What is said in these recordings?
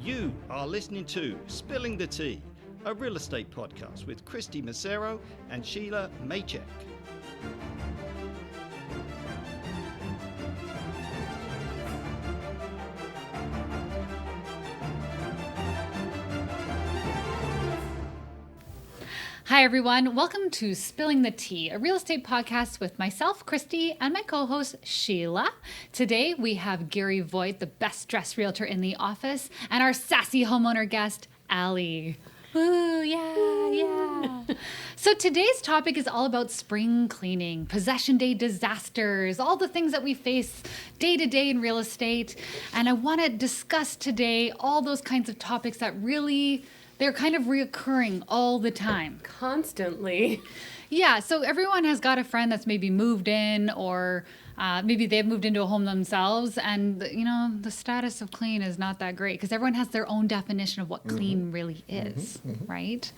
You are listening to Spilling the Tea, a real estate podcast with Kristy Macero and Shelagh Maycheck. Hi, everyone. Welcome to Spilling the Tea, a real estate podcast with myself, Kristy, and my co-host, Shelagh. Today, we have Garry Voigt, the best dressed realtor in the office, and our sassy homeowner guest, Allie. Ooh, yeah. So today's topic is all about spring cleaning, possession day disasters, all the things that we face day to day in real estate. And I want to discuss today all those kinds of topics that really... they're kind of reoccurring all the time. Constantly. Yeah, so everyone has got a friend that's maybe moved in or maybe they've moved into a home themselves and, you know, the status of clean is not that great because everyone has their own definition of what clean really is, right?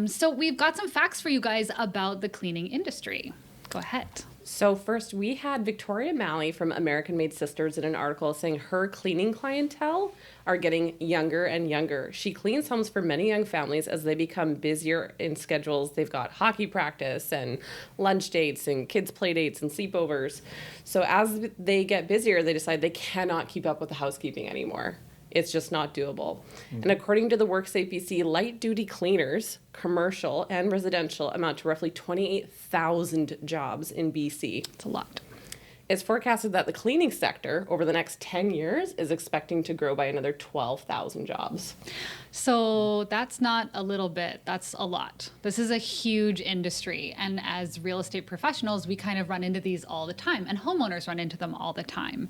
So we've got some facts for you guys about the cleaning industry. Go ahead. So first, we had Victoria Malley from American Made Sisters in an article saying her cleaning clientele are getting younger and younger. She cleans homes for many young families as they become busier in schedules. They've got hockey practice and lunch dates and kids' play dates and sleepovers. So as they get busier, they decide they cannot keep up with the housekeeping anymore. It's just not doable. And according to the WorkSafe BC, light-duty cleaners, commercial and residential, amount to roughly 28,000 jobs in BC. It's a lot. It's forecasted that the cleaning sector over the next 10 years is expecting to grow by another 12,000 jobs. So that's not a little bit, that's a lot. This is a huge industry. And as real estate professionals, we kind of run into these all the time, and homeowners run into them all the time.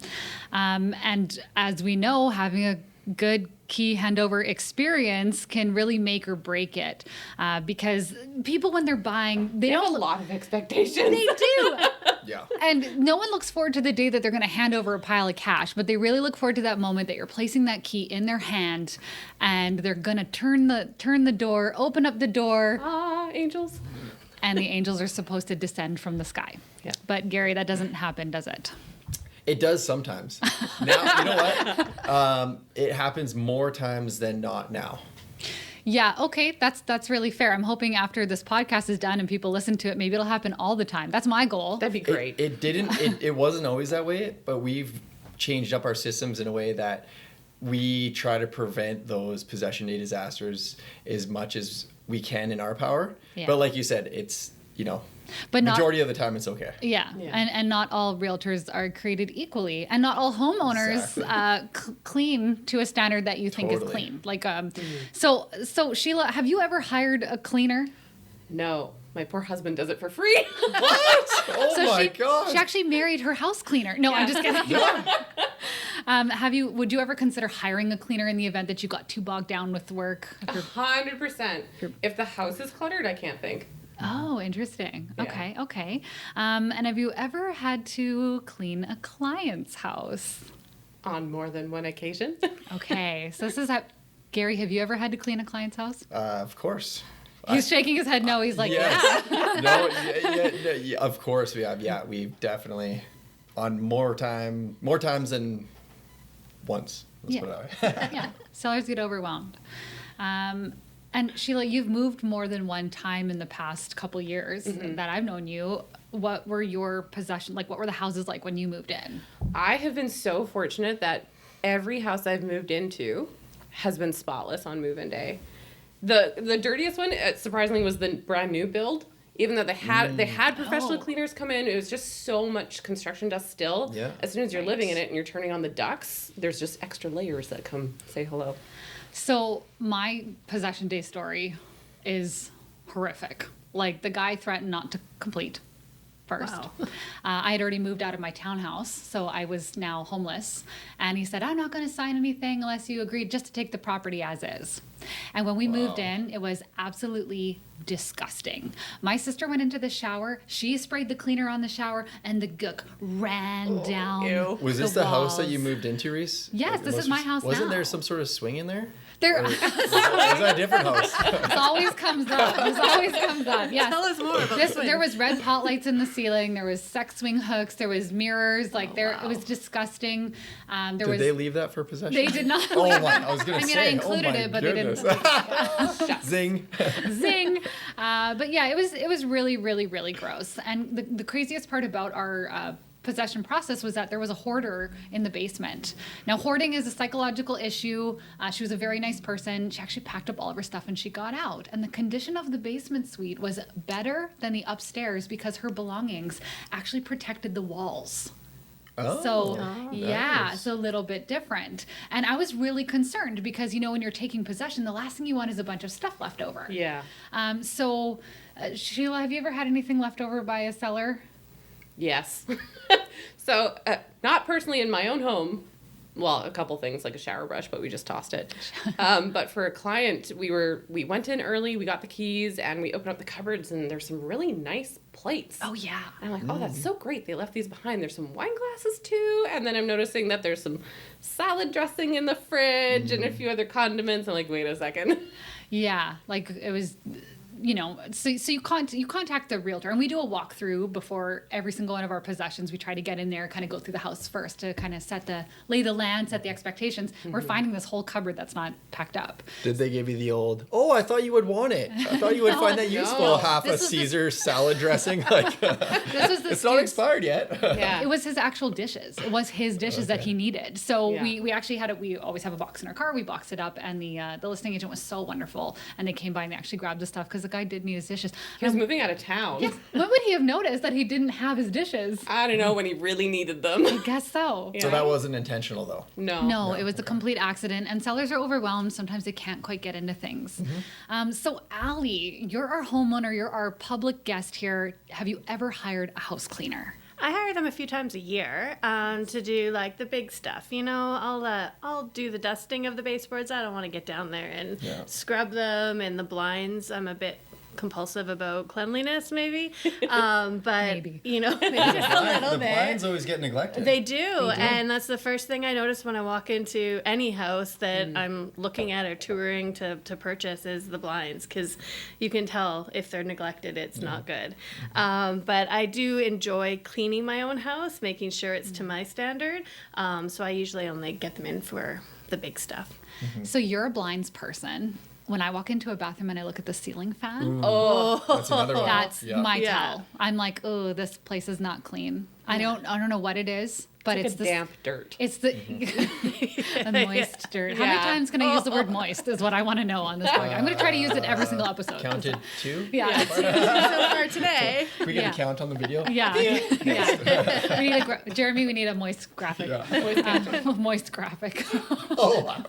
And as we know, having a good key handover experience can really make or break it because people, when they're buying, they have don't a lot of expectations. They do. Yeah. And no one looks forward to the day that they're going to hand over a pile of cash, but they really look forward to that moment that you're placing that key in their hand and they're going to turn the door, open up the door. Ah, angels. And the angels are supposed to descend from the sky. Yeah. But Garry, that doesn't happen, does it? It does sometimes. Now, you know what? It happens more times than not now. Yeah, okay, that's really fair. I'm hoping after this podcast is done and people listen to it, maybe it'll happen all the time. That's my goal. That'd be great. It wasn't always that way, but we've changed up our systems in a way that we try to prevent those possession day disasters as much as we can in our power. Yeah. But like you said, it's, you know, But majority of the time it's okay. Yeah. And not all realtors are created equally, and not all homeowners clean to a standard that you think is clean. Like, so Shelagh, have you ever hired a cleaner? No, my poor husband does it for free. What? Oh my God. She actually married her house cleaner. No, I'm just kidding. Would you ever consider hiring a cleaner in the event that you got too bogged down with work? 100%. If the house is cluttered, I can't think. Oh, interesting. Yeah. Okay. And have you ever had to clean a client's house? On more than one occasion. Okay. So this is how, Garry, have you ever had to clean a client's house? Of course. He's shaking his head no. He's like, yes. No, yeah, of course we have. Yeah, we've definitely on more times than once. Let's put it that way. Yeah. Sellers get overwhelmed. And Shelagh, you've moved more than one time in the past couple years that I've known you. What were your possessions like? What were the houses like when you moved in? I have been so fortunate that every house I've moved into has been spotless on move-in day. The dirtiest one, surprisingly, was the brand new build. Even though they had professional cleaners come in, it was just so much construction dust still. Yeah. As soon as you're living in it and you're turning on the ducts, there's just extra layers that come say hello. So my possession day story is horrific. Like, the guy threatened not to complete first. Wow. I had already moved out of my townhouse, so I was now homeless. And he said, I'm not going to sign anything unless you agree just to take the property as is. And when we moved in, it was absolutely disgusting. My sister went into the shower, she sprayed the cleaner on the shower, and the gook ran down. Ew. Was this the house that walls. you moved into, Reese? Yes, this is my house Wasn't now. there some sort of swing in there? There Was that a different house? This always comes up. This always comes up. Yes. Tell us more about This, swing. there was red pot lights in the ceiling. There was sex swing hooks. There was mirrors. Like it was disgusting. Did they leave that for possession? They did not. Oh my! I was gonna I mean, say. I included oh my it, but goodness. they didn't. Zing. Zing. But yeah, it was really, really, really gross. And the craziest part about our possession process was that there was a hoarder in the basement. Now, hoarding is a psychological issue. She was a very nice person. She actually packed up all of her stuff and she got out. And the condition of the basement suite was better than the upstairs because her belongings actually protected the walls. Oh, So, yeah, nice. it's a little bit different. And I was really concerned because, when you're taking possession, the last thing you want is a bunch of stuff left over. Yeah. Sheila, have you ever had anything left over by a seller? Yes. So, not personally in my own home. Well, a couple things like a shower brush, but we just tossed it. But for a client, we went in early, we got the keys, and we opened up the cupboards, and there's some really nice plates. Oh, yeah. And I'm like, oh, that's so great. They left these behind. There's some wine glasses too. And then I'm noticing that there's some salad dressing in the fridge and a few other condiments. I'm like, wait a second. Yeah, like it was, so you contact the realtor, and we do a walkthrough before every single one of our possessions. We try to get in there, kind of go through the house first to kind of lay the land, set the expectations. We're finding this whole cupboard that's not packed up. Did they give you the old? Oh, I thought you would want it. I thought you would find that useful. Half a This was the- Caesar salad dressing. Like This was the it's not student- expired yet. Yeah. It was his actual dishes. It was his dishes that he needed. So Yeah. we actually had it. We always have a box in our car. We boxed it up, and the listing agent was so wonderful. And they came by and they actually grabbed the stuff because the guy did need his dishes. He was moving out of town. When would he have noticed that he didn't have his dishes? I don't know when he really needed them. I guess so. So that wasn't intentional though. No, it was a complete accident, and sellers are overwhelmed. Sometimes they can't quite get into things. So, Allie, you're our homeowner. You're our public guest here. Have you ever hired a house cleaner? I hire them a few times a year to do like the big stuff. I'll do the dusting of the baseboards. I don't want to get down there and scrub them, and the blinds. I'm a bit compulsive about cleanliness, maybe. But Maybe. maybe just a little The bit. blinds always get neglected. They do, and that's the first thing I notice when I walk into any house that I'm looking at or touring to purchase is the blinds, because you can tell if they're neglected, it's not good. But I do enjoy cleaning my own house, making sure it's to my standard. So I usually only get them in for the big stuff. So you're a blinds person. When I walk into a bathroom and I look at the ceiling fan, That's another one. that's Yeah. my Yeah. tell. I'm like, oh, this place is not clean. I don't know what it is, but Like it's a the damp dirt. It's the, the moist dirt. How many Yeah. times can I use the word moist is what I want to know on this podcast. I'm going to try to use it every single episode. Counted 2. Yeah. So far today. We get Yeah. a count on the video. Yeah. Yeah. We need Jeremy, we need a moist graphic. Moist graphic. Oh, wow.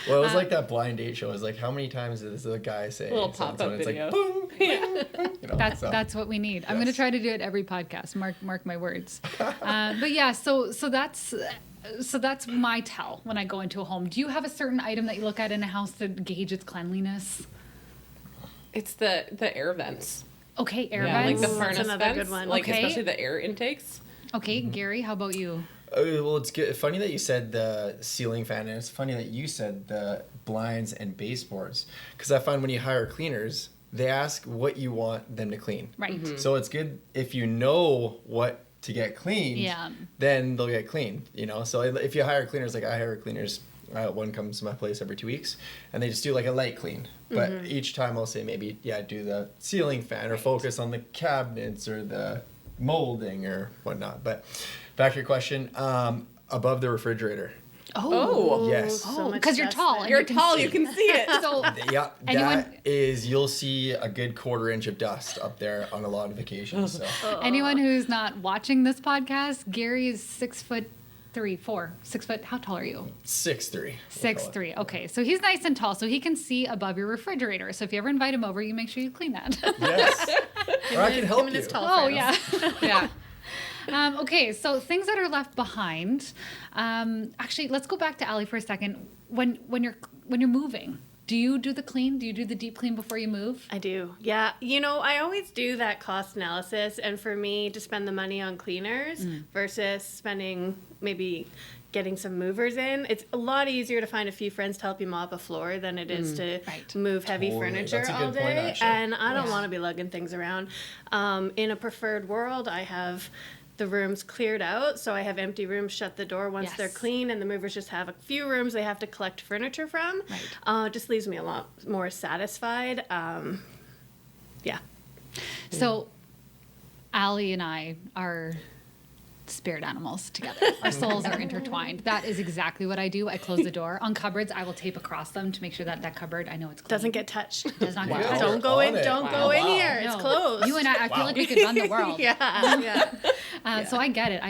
Well, it was like that blind date show. It was like, how many times does the guy say? Little so-and-so? pop-up And it's video. like, boom, you know, so. That's what we need. I'm going to try to do it every podcast. Mark my words. But yeah, so that's my tell when I go into a home. Do you have a certain item that you look at in a house to gauge its cleanliness? It's the air vents. Okay, air Yeah, like vents. the Ooh, furnace that's another vents. good one. Like Okay. especially the air intakes. Okay, Gary, how about you? Well, it's good. Funny that you said the ceiling fan, and it's funny that you said the blinds and baseboards, because I find when you hire cleaners, they ask what you want them to clean. Right. So it's good if you know what to get cleaned. Yeah. Then they'll get cleaned. So if you hire cleaners, like I hire cleaners, one comes to my place every 2 weeks, and they just do like a light clean. But each time I'll say maybe do the ceiling fan or focus on the cabinets or the molding or whatnot. But back to your question, above the refrigerator. Oh. Yes. So much because you're dust tall. there. and You're you can tall, see. you can see it. So Yeah, Anyone- that is, you'll see a good 1/4 inch of dust up there on a lot of occasions. So. anyone who's not watching this podcast, Gary is 6'3", 6 foot. How tall are you? 6'3". 6'3". Okay, so he's nice and tall, so he can see above your refrigerator. So if you ever invite him over, you make sure you clean that. Yes. Or I can help Him and you. his tall Oh friends. yeah. Yeah. Okay, so things that are left behind. Actually, let's go back to Allie for a second. When you're moving, Do you do the clean? Do you do the deep clean before you move? I do. Yeah. You know, I always do that cost analysis. And for me to spend the money on cleaners versus spending maybe getting some movers in, it's a lot easier to find a few friends to help you mop a floor than it is to move heavy furniture That's a all good point, day. actually. And I don't want to be lugging things around. In a preferred world, I have the rooms cleared out, so I have empty rooms, shut the door once they're clean, and the movers just have a few rooms they have to collect furniture from. It just leaves me a lot more satisfied. Yeah. So, Allie and I are spirit animals together. Our souls are intertwined. That is exactly what I do. I close the door. On cupboards, I will tape across them to make sure that that cupboard, I know it's clean. Doesn't get touched. Does not get Wow. touched. Don't go in. On it. Don't go in here. It's No. closed. You and I feel like we could run the world. Yeah. So I get it.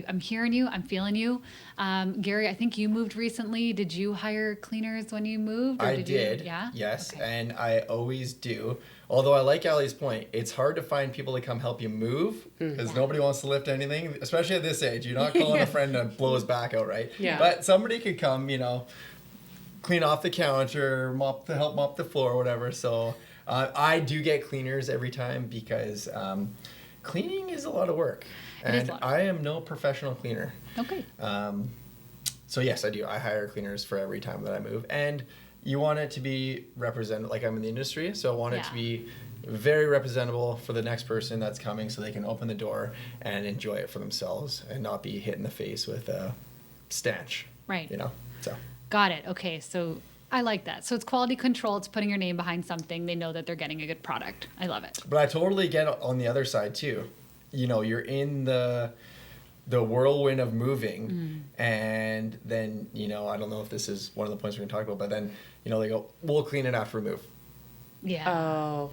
I'm hearing you. I'm feeling you. Gary, I think you moved recently. Did you hire cleaners when you moved? Or I you? did. Yeah. Yes, Okay. and I always do. Although I like Allie's point, it's hard to find people to come help you move because nobody wants to lift anything, especially at this age. You're not calling a friend to blow his back out, right? Yeah. But somebody could come, clean off the counter, help mop the floor, whatever. So I do get cleaners every time because cleaning is a lot of work, It is and a lot. I am no professional cleaner. Okay. So yes, I do. I hire cleaners for every time that I move, and you want it to be represented. Like I'm in the industry, so I want it to be very representable for the next person that's coming, so they can open the door and enjoy it for themselves, and not be hit in the face with a stench. Right. So Got it. Okay. So I like that. So it's quality control. It's putting your name behind something. They know that they're getting a good product. I love it. But I totally get on the other side too. You're in the whirlwind of moving, and then I don't know if this is one of the points we're gonna talk about, but then they go, we'll clean it after we move. Yeah. Oh.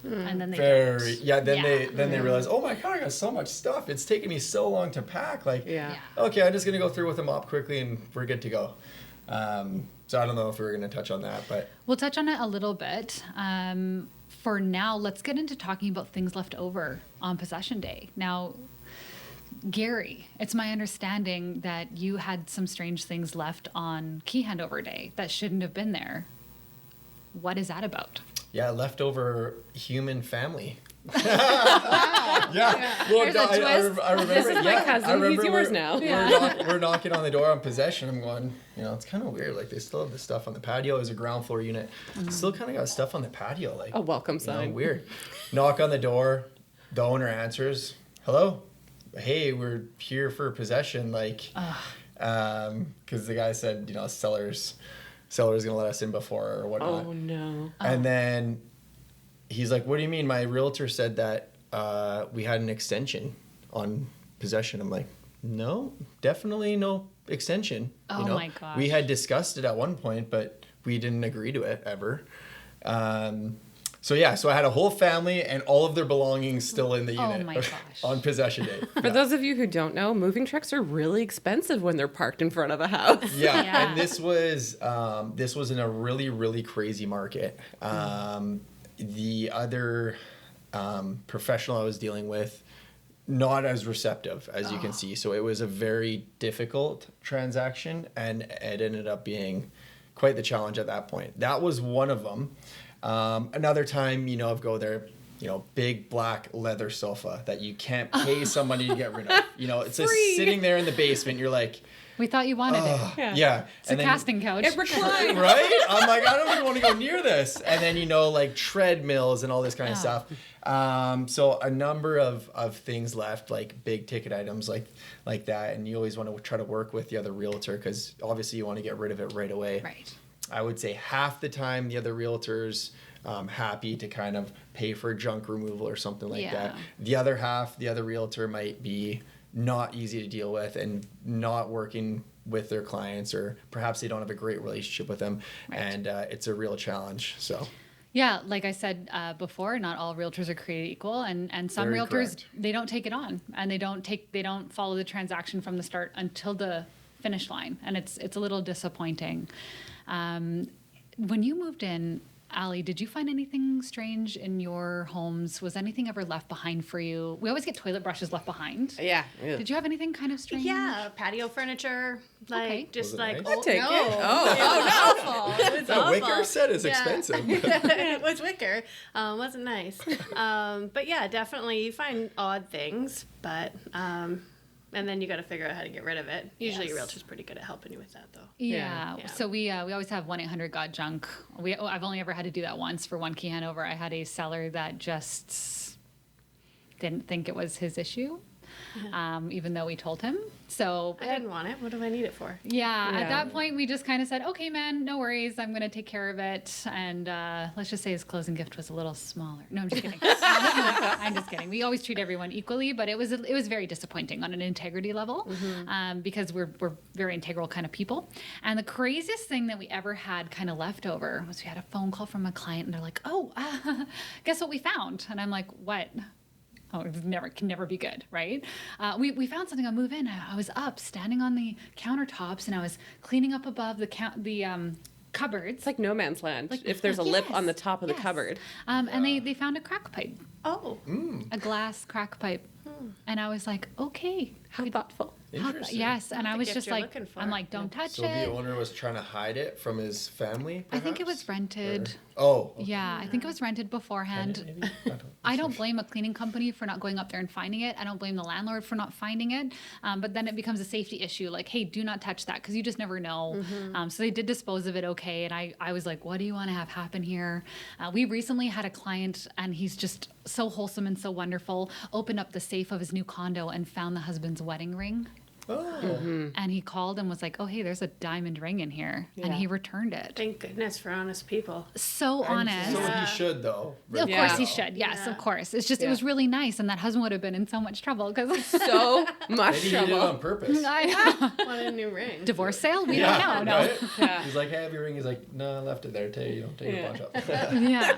And then they Very don't. yeah. Then Yeah. they realize, oh my god, I got so much stuff. It's taking me so long to pack. Like, Yeah. okay, I'm just gonna go through with a mop quickly, and we're good to go. So I don't know if we were gonna touch on that, but We'll touch on it a little bit. For now, let's get into talking about things left over on possession day. Now, Gary, it's my understanding that you had some strange things left on key handover day that shouldn't have been there. What is that about? yeah, leftover human family. Yeah. Well, There's a twist. I remember. This is my cousin. I remember He's yours now. We're knocking on the door on possession. I'm going, it's kind of weird. Like they still have the stuff on the patio. There's a ground floor unit. Still kind of got stuff on the patio. Like A welcome sign. weird. Knock on the door. The owner answers. Hello. Hey, we're here for possession. Like, because the guy said, seller's gonna let us in before or whatnot. Oh no. And then he's like, what do you mean? My realtor said that we had an extension on possession. I'm like, no, definitely no extension. Oh my gosh. We had discussed it at one point, but we didn't agree to it ever. So I had a whole family and all of their belongings still in the Oh unit my gosh. on possession day. For those of you who don't know, moving trucks are really expensive when they're parked in front of a house. Yeah, Yeah. and this was in a really, really crazy market. The other professional I was dealing with, not as receptive as you can see. So it was a very difficult transaction, and it ended up being quite the challenge at that point. That was one of them. Another time, I've go there, big black leather sofa that you can't pay somebody to get rid of. It's just Free. sitting there in the basement. You're like, We thought you wanted it. yeah. It's a casting couch. It reclines. Right? I'm like, I don't even want to go near this. And then, like treadmills and all this kind of stuff. So a number of things left, like big ticket items like that. And you always want to try to work with the other realtor because obviously you want to get rid of it right away. Right. I would say half the time the other realtors happy to kind of pay for junk removal or something like that. The other half, the other realtor might be not easy to deal with and not working with their clients, or perhaps they don't have a great relationship with them, and it's a real challenge. So Yeah, like I said before, not all realtors are created equal, and some Very realtors correct. they don't take it on, and they don't follow the transaction from the start until the finish line, and it's a little disappointing. When you moved in, Allie, did you find anything strange in your homes? Was anything ever left behind for you? We always get toilet brushes left behind. Yeah. Did you have anything kind of strange? Yeah, patio furniture, like Okay. just Was it like nice? old. I'd take no, it. Oh, it was That awful. wicker set is Yeah. expensive. It was wicker. Wasn't nice. But yeah, definitely you find odd things, but and then you got to figure out how to get rid of it. Usually, your realtor's pretty good at helping you with that, though. Yeah. Yeah. So we always have 1-800-GOT-JUNK. I've only ever had to do that once for one key handover. I had a seller that just didn't think it was his issue, even though we told him. So I didn't want it. What do I need it for? yeah, Yeah. at that point we just kind of said, okay, man, no worries. I'm going to take care of it. And let's just say his closing gift was a little smaller. No, I'm just kidding. I'm just kidding. We always treat everyone equally, but it was very disappointing on an integrity level because we're very integral kind of people. And the craziest thing that we ever had kind of left over was we had a phone call from a client and they're like, oh, guess what we found? And I'm like, what? Oh, it can never be good, right? We found something on move in. I was up, standing on the countertops, and I was cleaning up above the cupboards. It's like no man's land. Like- if there's a lip Yes, on the top of the yes. cupboard. And they found a crack pipe, Oh, a glass crack pipe, and I was like, okay, How thoughtful. Interesting. yes. And I the was gift just you're like, looking for. I'm like, don't touch So it. the owner was trying to hide it from his family, I think it perhaps? was rented. Oh. okay. Yeah, I think it was rented beforehand. Maybe? I don't blame a cleaning company for not going up there and finding it. I don't blame the landlord for not finding it. But then it becomes a safety issue. Like, hey, do not touch that because you just never know. So they did dispose of it okay. And I was like, what do you want to have happen here? We recently had a client and he's just so wholesome and so wonderful, opened up the safe of his new condo and found the husband's wedding ring. Oh. And he called and was like, oh, hey, there's a diamond ring in here. And Yeah. he returned it. thank goodness for honest people. So honest. So Yeah. he should, though. Of Yeah. course he should. Yes, Yeah. of course. It's just, it Yeah. was really nice. And that husband would have been in so much trouble because So much Maybe he did it trouble. on purpose. What a new ring. divorce sale? We don't know. No. Right? Yeah. He's like, hey, I have your ring. He's like, no, I left it there. Take your Yeah. bunch up. Yeah.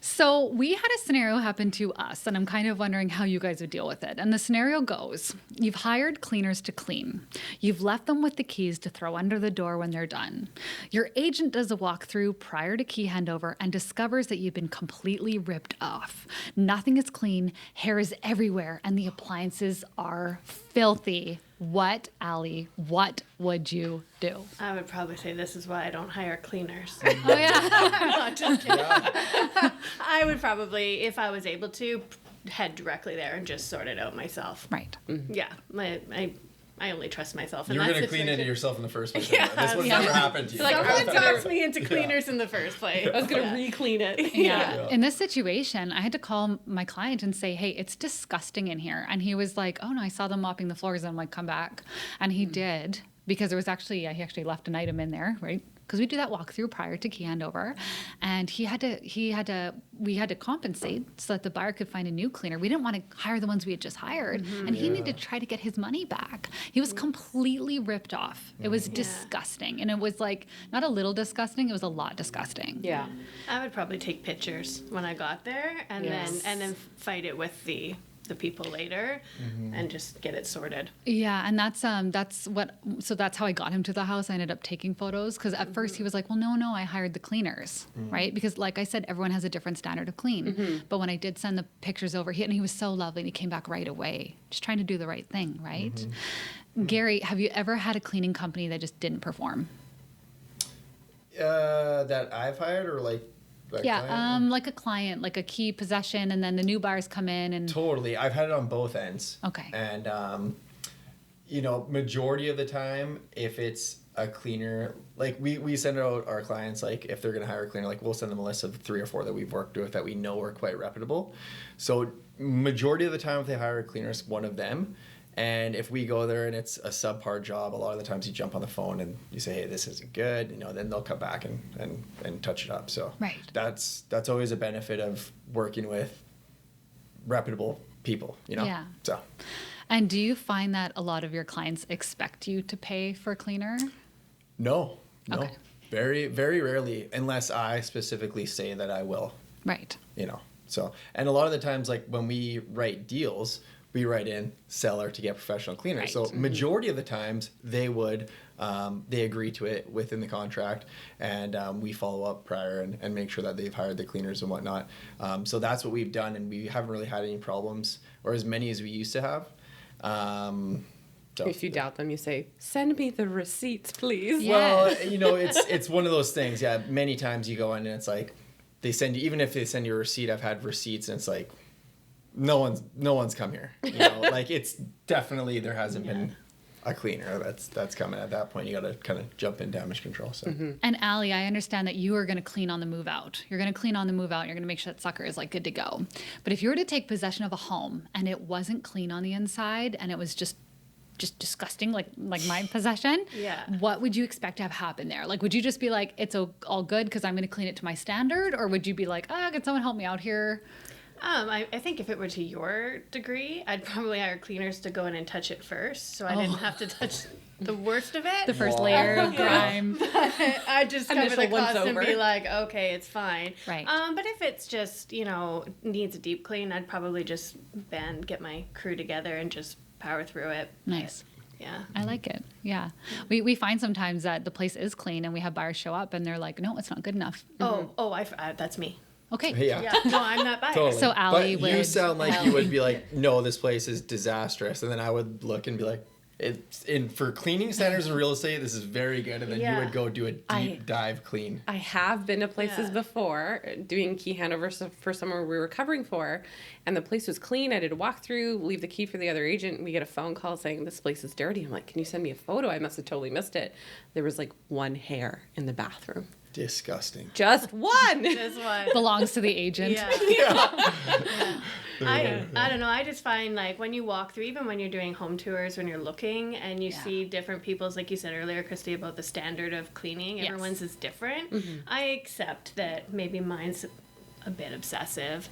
So we had a scenario happen to us, and I'm kind of wondering how you guys would deal with it. And the scenario goes, you've hired cleaners to clean. You've left them with the keys to throw under the door when they're done. Your agent does a walkthrough prior to key handover and discovers that you've been completely ripped off. Nothing is clean, hair is everywhere, and the appliances are filthy. What, Allie, what would you do? I would probably say this is why I don't hire cleaners. Oh, yeah. Not just kidding. I would probably, if I was able to, head directly there and just sort it out myself. Right. Yeah, I only trust myself. In You were that going to clean situation. it yourself in the first place. Yeah. This would Yeah. never happen to you. Like, Someone I was talks me into cleaners in the first place. I was going to Yeah. re-clean it. Yeah. Yeah. In this situation, I had to call my client and say, hey, it's disgusting in here. And he was like, oh no, I saw them mopping the floors. And I'm like, come back. And he did, because there was actually, he actually left an item in there, right? Because we do that walkthrough prior to key handover. And we had to compensate so that the buyer could find a new cleaner. We didn't want to hire the ones we had just hired. And he needed to try to get his money back. He was completely ripped off. It was disgusting. And it was like, not a little disgusting, it was a lot disgusting. Yeah. I would probably take pictures when I got there, and Yes. then fight it with the people later, and just get it sorted. Yeah, and that's how I got him to the house. I ended up taking photos because at first he was like, well, no, I hired the cleaners, right? Because like I said, everyone has a different standard of clean. But when I did send the pictures over, he was so lovely and he came back right away, just trying to do the right thing, right? Gary, have you ever had a cleaning company that just didn't perform? That I've hired or like Yeah, client? like a client, like a key possession, and then the new buyers come in and Totally. I've had it on both ends. Okay. And, majority of the time, if it's a cleaner, like we send out our clients, like if they're going to hire a cleaner, like we'll send them a list of 3 or 4 that we've worked with that we know are quite reputable. So majority of the time, if they hire a cleaner, it's one of them. And if we go there and it's a subpar job, a lot of the times you jump on the phone and you say, hey, this isn't good, then they'll come back and touch it up. So Right. that's always a benefit of working with reputable people, Yeah. So And do you find that a lot of your clients expect you to pay for a cleaner? no. Okay. Very, very rarely, unless I specifically say that I will, Right. So, and a lot of the times, like when we write deals, we write in seller to get professional cleaner. Right. So majority of the times they would, they agree to it within the contract, and we follow up prior and make sure that they've hired the cleaners and whatnot. So that's what we've done, and we haven't really had any problems, or as many as we used to have. So, If you doubt them, you say, "Send me the receipts, please." Yeah. well, you know, it's one of those things. Yeah, many times you go in and it's like they send you, even if they send you a receipt. I've had receipts and it's like no one's come here. You know, like it's definitely there hasn't been a cleaner that's coming. At that point, you got to kind of jump in damage control. So. And Allie, I understand that you are going to clean on the move out. You're going to clean on the move out. You're going to make sure that sucker is like good to go. But if you were to take possession of a home and it wasn't clean on the inside and it was just disgusting, like my possession, Yeah. what would you expect to have happen there? Like, would you just be like, it's all good because I'm going to clean it to my standard? Or would you be like, can someone help me out here? I think if it were to your degree, I'd probably hire cleaners to go in and touch it first, so I didn't have to touch the worst of it. The first layer of grime. I just cover Initial the once cost and over. be like, okay, it's fine. Right. But if it's just, needs a deep clean, I'd probably just get my crew together and just power through it. Nice. Yeah. I like it. Yeah. We find sometimes that the place is clean and we have buyers show up and they're like, no, it's not good enough. I that's me. Okay. Yeah. Yeah. No, I'm not biased. Totally. So Allie but you would sound like help. you would be like, no, this place is disastrous, and then I would look and be like, it's in for cleaning standards in real estate. This is very good, and then you would go do a deep dive clean. I have been to places Yeah. before doing key handovers for somewhere we were covering for, and the place was clean. I did a walkthrough, leave the key for the other agent, and we get a phone call saying this place is dirty. I'm like, can you send me a photo? I must have totally missed it. There was like one hair in the bathroom. Disgusting. Just one. This one. Belongs to the agent. Yeah. I don't know. I just find like when you walk through, even when you're doing home tours, when you're looking and you see different people's, like you said earlier, Kristy, about the standard of cleaning, Yes. everyone's is different. I accept that maybe mine's a bit obsessive.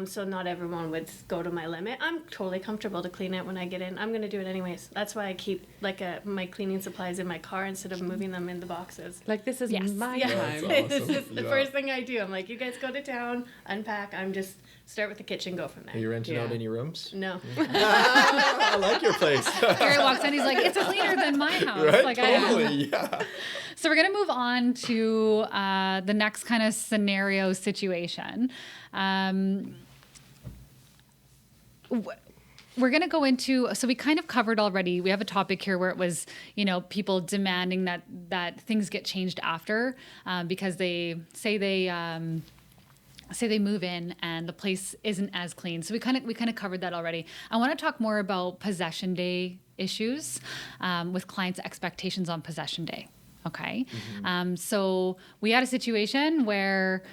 So not everyone would go to my limit. I'm totally comfortable to clean it when I get in. I'm going to do it anyways. That's why I keep my cleaning supplies in my car instead of moving them in the boxes. Like, this is Yes. my Yeah, time. That's this awesome. is the Yeah. first thing I do. I'm like, you guys go to town, unpack. I'm just start with the kitchen, go from Are there. you renting out Yeah. any rooms? No. I like your place. Gary walks in, he's like, it's cleaner than my house. Right? Like, Totally. Yeah. So we're going to move on to the next kind of scenario situation. We're going to go into, so we kind of covered already, we have a topic here where it was, people demanding that things get changed after because they say they move in and the place isn't as clean. So we kind of covered that already. I want to talk more about possession day issues with clients' expectations on possession day. Okay. So we had a situation where,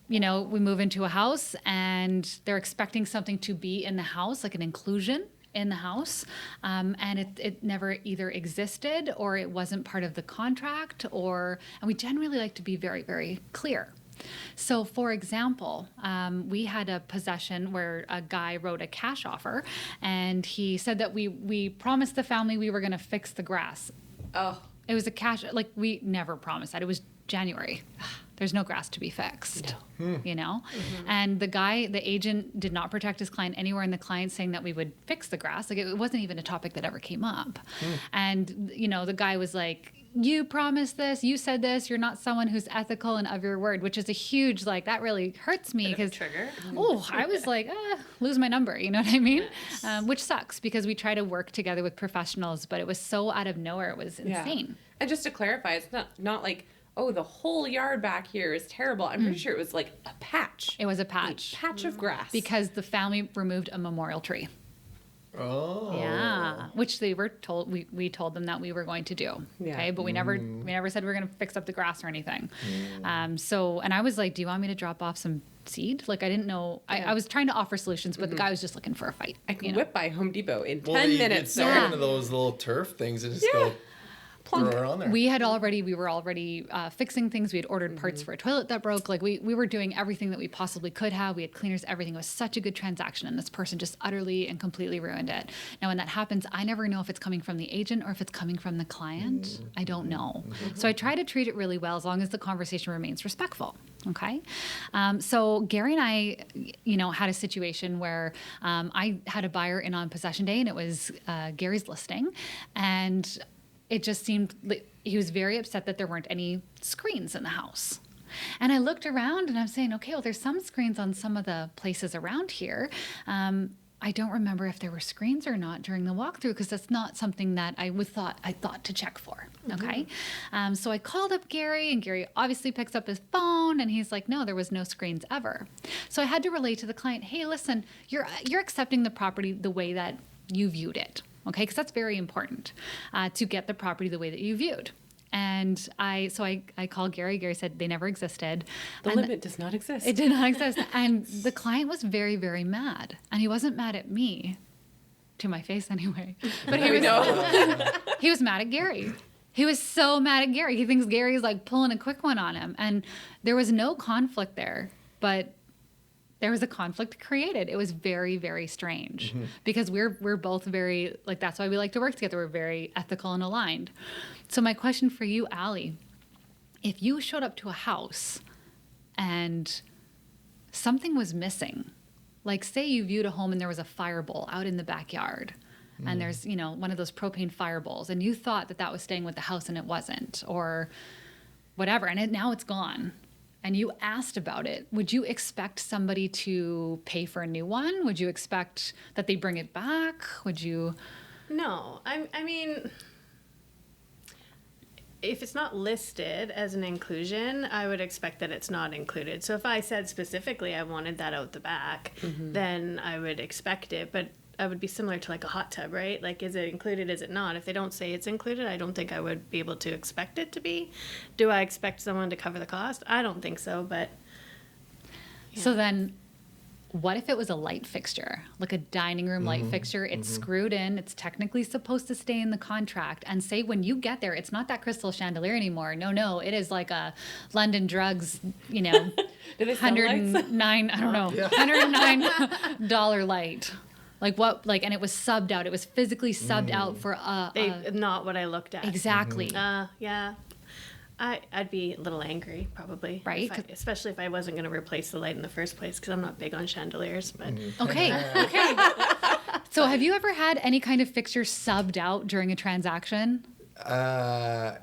we move into a house and they're expecting something to be in the house, like an inclusion in the house. And it never either existed or it wasn't part of the contract and we generally like to be very, very clear. So, for example, we had a possession where a guy wrote a cash offer and he said that we promised the family we were going to fix the grass. Oh. It was a cash, like we never promised that. It was January. There's no grass to be fixed, And the agent did not protect his client anywhere in the client saying that we would fix the grass. Like it wasn't even a topic that ever came up. And, the guy was like, you promised this, you said this, you're not someone who's ethical and of your word, which is a huge, that really hurts me because Trigger. I was like, lose my number. You know what I mean? Which sucks because we try to work together with professionals, but it was so out of nowhere. It was insane. And just to clarify, it's not like, oh, the whole yard back here is terrible. I'm pretty sure it was like a patch. It was a patch. A patch of grass. Because the family removed a memorial tree. Oh. Yeah, which they were told. We told them that we were going to do. Yeah. Okay, but we never said we were going to fix up the grass or anything. And I was like, do you want me to drop off some seed? Like I didn't know. I was trying to offer solutions, but the guy was just looking for a fight. I can whip by Home Depot in 10 Well, you minutes, get sir. one of those little turf things and just go. throw her on there. We were already fixing things. We had ordered parts for a toilet that broke. Like we were doing everything that we possibly could have. We had cleaners, everything. It was such a good transaction. And this person just utterly and completely ruined it. Now, when that happens, I never know if it's coming from the agent or if it's coming from the client. I don't know. So I try to treat it really well as long as the conversation remains respectful. Okay. So Garry and I, had a situation where I had a buyer in on possession day, and it was Gary's listing. And it just seemed like he was very upset that there weren't any screens in the house. And I looked around and I'm saying, okay, well, there's some screens on some of the places around here. I don't remember if there were screens or not during the walkthrough, because that's not something that I thought to check for. Okay. So I called up Garry, and Garry obviously picks up his phone, and he's like, no, there was no screens ever. So I had to relay to the client, hey, listen, you're accepting the property the way that you viewed it. Okay, because that's very important to get the property the way that you viewed. And I called Garry. Garry said they never existed. The limit does not exist. It did not exist. And the client was very, very mad. And he wasn't mad at me, to my face anyway. But he was mad at Garry. He was so mad at Garry. He thinks Gary's like pulling a quick one on him. And there was no conflict there, but there was a conflict created. It was very, very strange because we're both very, like, that's why we like to work together. We're very ethical and aligned. So my question for you, Allie, if you showed up to a house and something was missing, like say you viewed a home and there was a fire bowl out in the backyard and there's, one of those propane fire bowls, and you thought that was staying with the house and it wasn't, or whatever, and now it's gone. And you asked about it, would you expect somebody to pay for a new one? Would you expect that they bring it back? Would you? No. I mean, if it's not listed as an inclusion, I would expect that it's not included. So if I said specifically I wanted that out the back, then I would expect it. But I would be similar to like a hot tub, right? Like, is it included? Is it not? If they don't say it's included, I don't think I would be able to expect it to be. Do I expect someone to cover the cost? I don't think so, but. Yeah. So then what if it was a light fixture, like a dining room light fixture? It's screwed in. It's technically supposed to stay in the contract. And say when you get there, it's not that crystal chandelier anymore. No, it is like a London Drugs, Do they sell lights? $109, I don't know, $109 light. Like what? Like, and it was subbed out. It was physically subbed out for not what I looked at. Exactly. Yeah. I'd be a little angry, probably. Right. Especially if I wasn't going to replace the light in the first place, because I'm not big on chandeliers. But Okay. So have you ever had any kind of fixture subbed out during a transaction? Not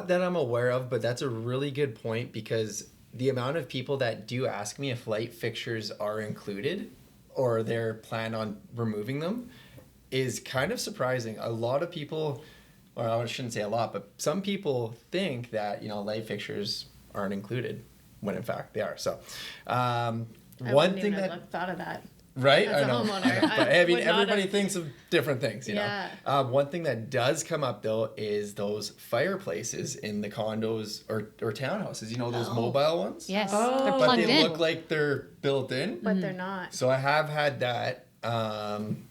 that I'm aware of, but that's a really good point, because the amount of people that do ask me if light fixtures are included or they're plan on removing them is kind of surprising. A lot of people, or I shouldn't say a lot, but some people think that, light fixtures aren't included when in fact they are. So one thing that I've thought of that. Right? As I know. a homeowner, But I I mean, would not everybody have- thinks of different things, Yeah. One thing that does come up, though, is those fireplaces in the condos or townhouses. Those mobile ones? Yes. Oh. They're But plugged they in. look like they're built in. But they're not. So I have had that. And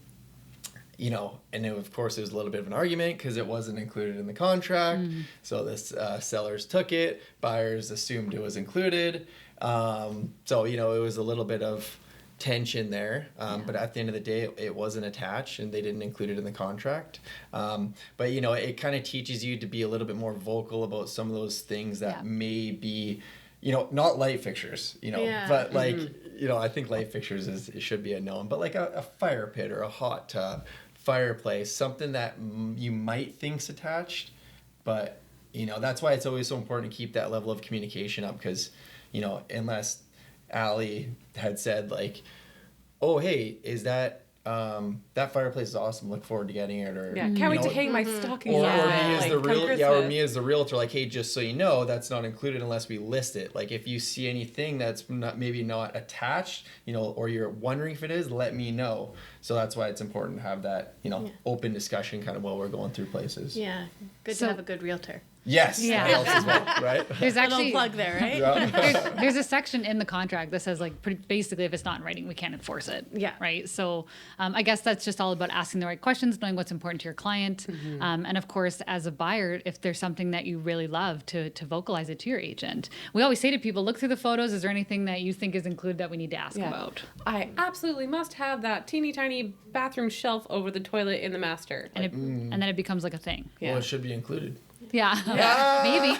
of course, it was a little bit of an argument because it wasn't included in the contract. So the sellers took it. Buyers assumed it was included. So, it was a little bit of tension there. But at the end of the day, it wasn't attached and they didn't include it in the contract. But, it kind of teaches you to be a little bit more vocal about some of those things that may be, not light fixtures, but like, I think light fixtures it should be a known, but like a fire pit or a hot tub, fireplace, something that you might think's attached, but that's why it's always so important to keep that level of communication up, because unless Allie had said like, oh hey, is that that fireplace is awesome, look forward to getting it, or can't wait to hang my stockings or on me it, as like, the come or me Christmas. as the realtor, like, hey, just so you know, that's not included unless we list it. Like, if you see anything that's maybe not attached, or you're wondering if it is, let me know. So that's why it's important to have that, open discussion kind of while we're going through places. Yeah. Good So- to have a good realtor. Yes. Yeah. That helps as well, right? There's Little actually plug there, right? Yeah. there's a section in the contract that says like basically if it's not in writing, we can't enforce it. Yeah. Right. So I guess that's just all about asking the right questions, knowing what's important to your client, and of course, as a buyer, if there's something that you really love, to vocalize it to your agent. We always say to people, look through the photos. Is there anything that you think is included that we need to ask about? I absolutely must have that teeny tiny bathroom shelf over the toilet in the master. And then it becomes like a thing. Yeah. Well, it should be included. Yeah. Maybe.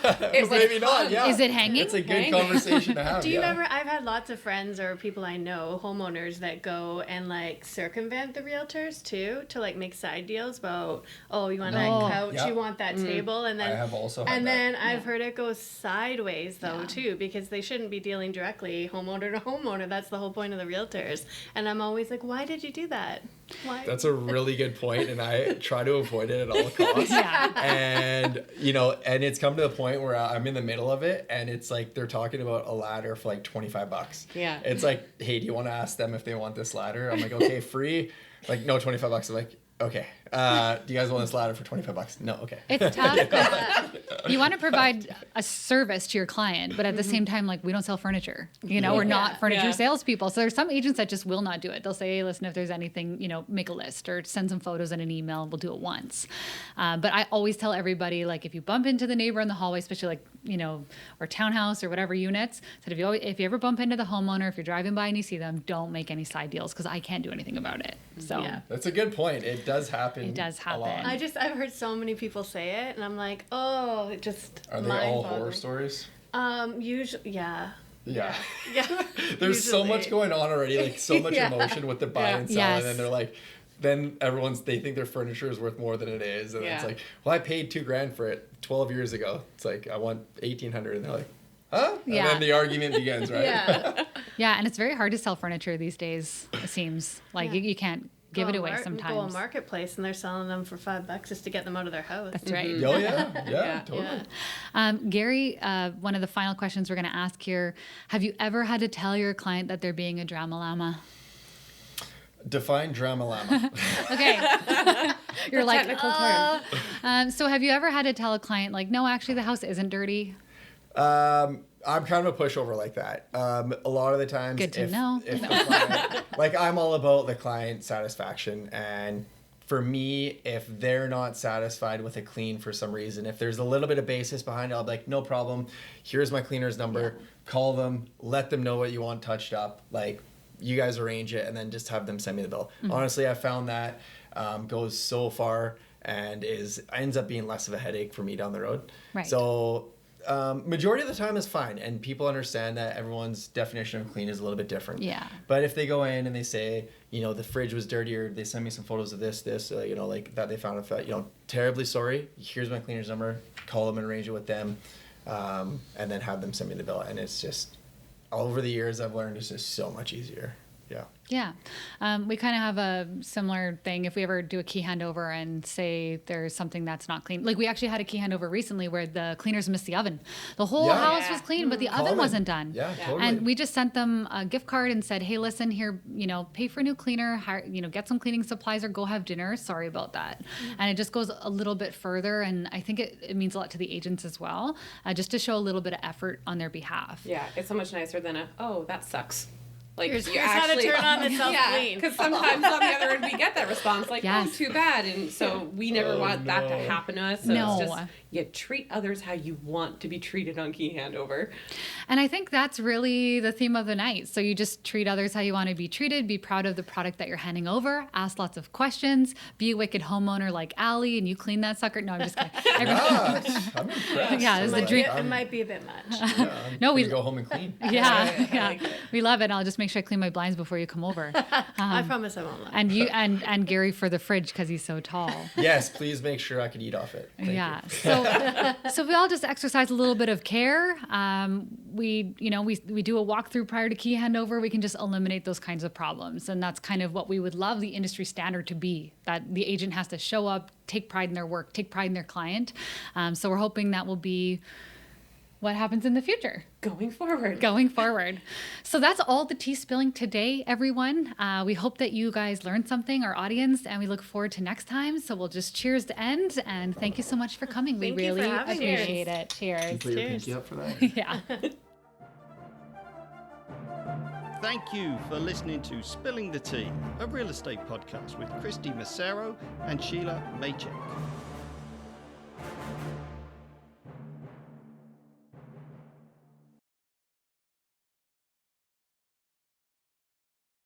Maybe not. Yeah. Is it hanging? It's a good conversation to have. Do you ever? I've had lots of friends or people I know, homeowners, that go and like circumvent the realtors too, to like make side deals about, oh, you want that couch, Yeah. you want that table, and then I have also had and that. then I've heard it go sideways though too, because they shouldn't be dealing directly homeowner to homeowner. That's the whole point of the realtors. And I'm always like, why did you do that? Why? That's a really good point, and I try to avoid it at all costs. Yeah. And and it's come to the point where I'm in the middle of it, and it's like they're talking about a ladder for like $25. Yeah. It's like, hey, do you want to ask them if they want this ladder? I'm like, okay, free. Like, no, $25. I'm like, okay. Do you guys want this ladder for $25? No, okay. It's tough. 'Cause you want to provide a service to your client, but at the same time, like we don't sell furniture. We're not furniture salespeople. So there's some agents that just will not do it. They'll say, hey, listen, if there's anything, make a list or send some photos in an email and we'll do it once. But I always tell everybody, like if you bump into the neighbor in the hallway, especially like, or townhouse or whatever units, that if you ever bump into the homeowner, if you're driving by and you see them, don't make any side deals because I can't do anything about it. So That's a good point. It does happen. It does a lot. happen. I've heard so many people say it, and I'm like, oh, it just. Are they all mind-boggling. horror stories? Usually, yeah. Yeah. Yeah. There's so Usually. much going on already, like so much emotion with the buy and sell, Yes. and then they're like, then they think their furniture is worth more than it is, and it's like, well, I paid $2,000 for it 12 years ago. It's like I want $1,800, and they're like, huh? Yeah. And then the argument begins, right? Yeah. Yeah, and it's very hard to sell furniture these days, it seems. Like you can't give it away Go sometimes. on Marketplace and they're selling them for $5 just to get them out of their house. That's right. Oh yeah, totally. Yeah. Gary, one of the final questions we're going to ask here. Have you ever had to tell your client that they're being a drama llama? Define drama llama. Okay. You're like, technical term. so have you ever had to tell a client like, no, actually the house isn't dirty? I'm kind of a pushover like that. A lot of the times, Good to know. If the client, like I'm all about the client satisfaction, and for me, if they're not satisfied with a clean for some reason, if there's a little bit of basis behind it, I'll be like, no problem. Here's my cleaner's number. Call them, let them know what you want touched up. Like you guys arrange it, and then just have them send me the bill. Honestly, I found that goes so far and ends up being less of a headache for me down the road. Right. So. Majority of the time is fine, and people understand that everyone's definition of clean is a little bit different. Yeah. But if they go in and they say, the fridge was dirtier, they send me some photos of this, like that they found terribly sorry. Here's my cleaner's number. Call them and arrange it with them, and then have them send me the bill. And it's just, over the years, I've learned it's just so much easier. Yeah. Yeah. We kind of have a similar thing. If we ever do a key handover and say there's something that's not clean, like we actually had a key handover recently where the cleaners missed the oven. The whole house was clean, but the oven Common. wasn't done. Yeah, totally. And we just sent them a gift card and said, hey, listen here, pay for a new cleaner, hire, get some cleaning supplies or go have dinner. Sorry about that. And it just goes a little bit further. And I think it means a lot to the agents as well, just to show a little bit of effort on their behalf. Yeah, it's so much nicer than oh, that sucks. Like Here's how to turn on the self-clean. because sometimes on the other end we get that response like, Yes. oh, too bad, and so we never want that to happen to us. So No. it's just you treat others how you want to be treated on key handover. And I think that's really the theme of the night. So you just treat others how you want to be treated, be proud of the product that you're handing over, ask lots of questions, be a wicked homeowner like Allie, and you clean that sucker. No, I'm just kidding. I'm impressed. Yeah, it's the dream. It might be a bit much. No, we go home and clean. yeah. We love it. I'll just make sure I clean my blinds before you come over. I promise I won't lie. And you and Gary for the fridge because he's so tall. Yes, please make sure I can eat off it. Thank Yeah. you. So we all just exercise a little bit of care. We do a walkthrough prior to key handover. We can just eliminate those kinds of problems, and that's kind of what we would love the industry standard to be. That the agent has to show up, take pride in their work, take pride in their client. So we're hoping that will be what happens in the future. Going forward. Going forward. So that's all the tea spilling today, everyone. We hope that you guys learned something, our audience, and we look forward to next time. So we'll just cheers to end, and thank you so much for coming. We Thank you for really having us. appreciate it. Cheers. Put your Cheers. pinky up for that. Yeah. Thank you for listening to Spilling the Tea, a real estate podcast with Kristy Massero and Shelagh Maycheck.